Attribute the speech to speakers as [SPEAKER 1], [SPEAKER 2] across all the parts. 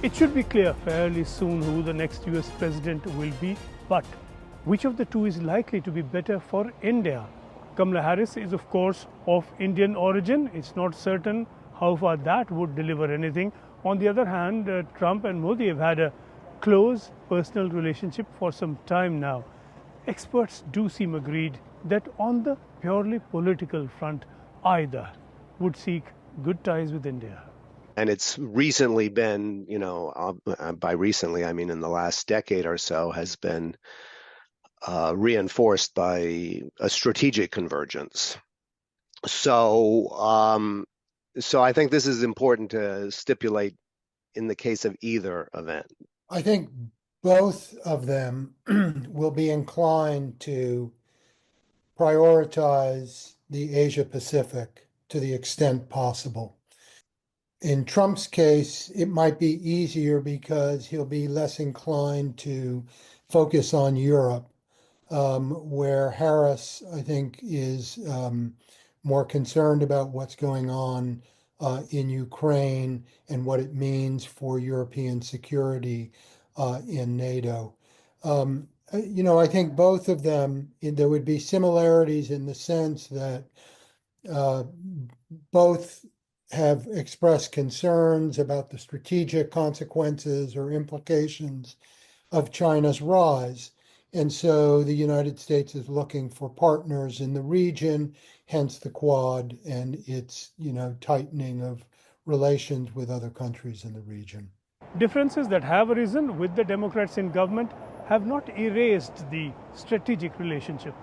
[SPEAKER 1] It should be clear fairly soon who the next US president will be, but which of the two is likely to be better for India? Kamala Harris is of course of Indian origin. It's not certain how far that would deliver anything. On the other hand, Trump and Modi have had a close personal relationship for some time now. Experts do seem agreed that on the purely political front, either would seek good ties with India.
[SPEAKER 2] And it's recently been, by recently, I mean in the last decade or so, has been reinforced by a strategic convergence. So I think this is important to stipulate in the case of either event.
[SPEAKER 3] I think both of them will be inclined to prioritize the Asia Pacific to the extent possible. In Trump's case, it might be easier because he'll be less inclined to focus on Europe, where Harris, I think, is more concerned about what's going on in Ukraine and what it means for European security in NATO. I think both of them, there would be similarities in the sense that both have expressed concerns about the strategic consequences or implications of China's rise. And so the United States is looking for partners in the region, hence the Quad and its, tightening of relations with other countries in the region.
[SPEAKER 1] Differences that have arisen with the Democrats in government have not erased the strategic relationship.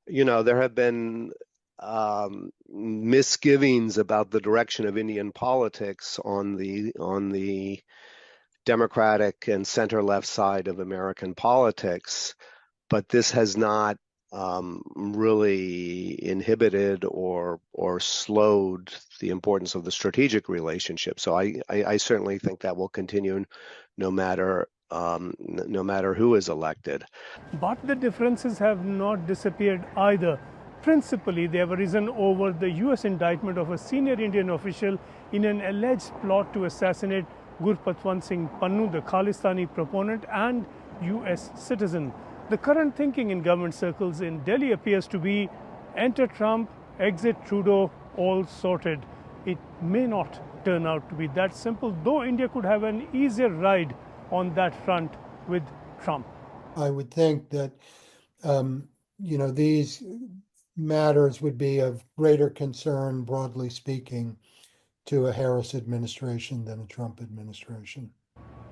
[SPEAKER 2] There have been misgivings about the direction of Indian politics on the Democratic and center-left side of American politics, but this has not really inhibited or slowed the importance of the strategic relationship. So I certainly think that will continue no matter who is elected.
[SPEAKER 1] But the differences have not disappeared either. Principally, they have arisen over the US indictment of a senior Indian official in an alleged plot to assassinate Gurpatwant Singh Pannu, the Khalistani proponent and US citizen. The current thinking in government circles in Delhi appears to be enter Trump, exit Trudeau, all sorted. It may not turn out to be that simple, though India could have an easier ride on that front with Trump.
[SPEAKER 3] I would think that, these matters would be of greater concern, broadly speaking, to a Harris administration than a Trump administration.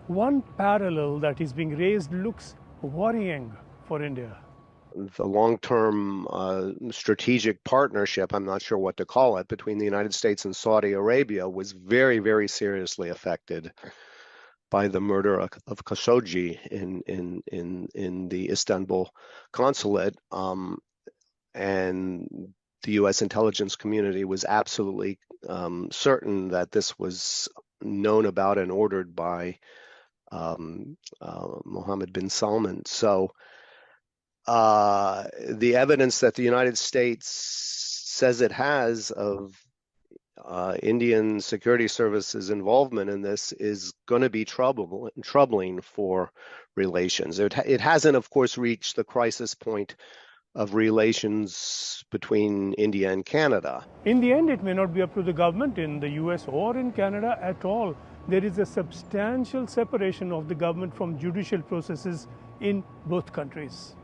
[SPEAKER 1] One parallel that is being raised looks worrying for India.
[SPEAKER 2] The long-term strategic partnership, I'm not sure what to call it, between the United States and Saudi Arabia was very, very seriously affected by the murder of Khashoggi in the Istanbul consulate. And the U.S. intelligence community was absolutely certain that this was known about and ordered by Mohammed bin Salman. So the evidence that the United States says it has of Indian security services involvement in this is going to be troubling for relations. It hasn't, of course, reached the crisis point of relations between India and Canada.
[SPEAKER 1] In the end, it may not be up to the government in the US or in Canada at all. There is a substantial separation of the government from judicial processes in both countries.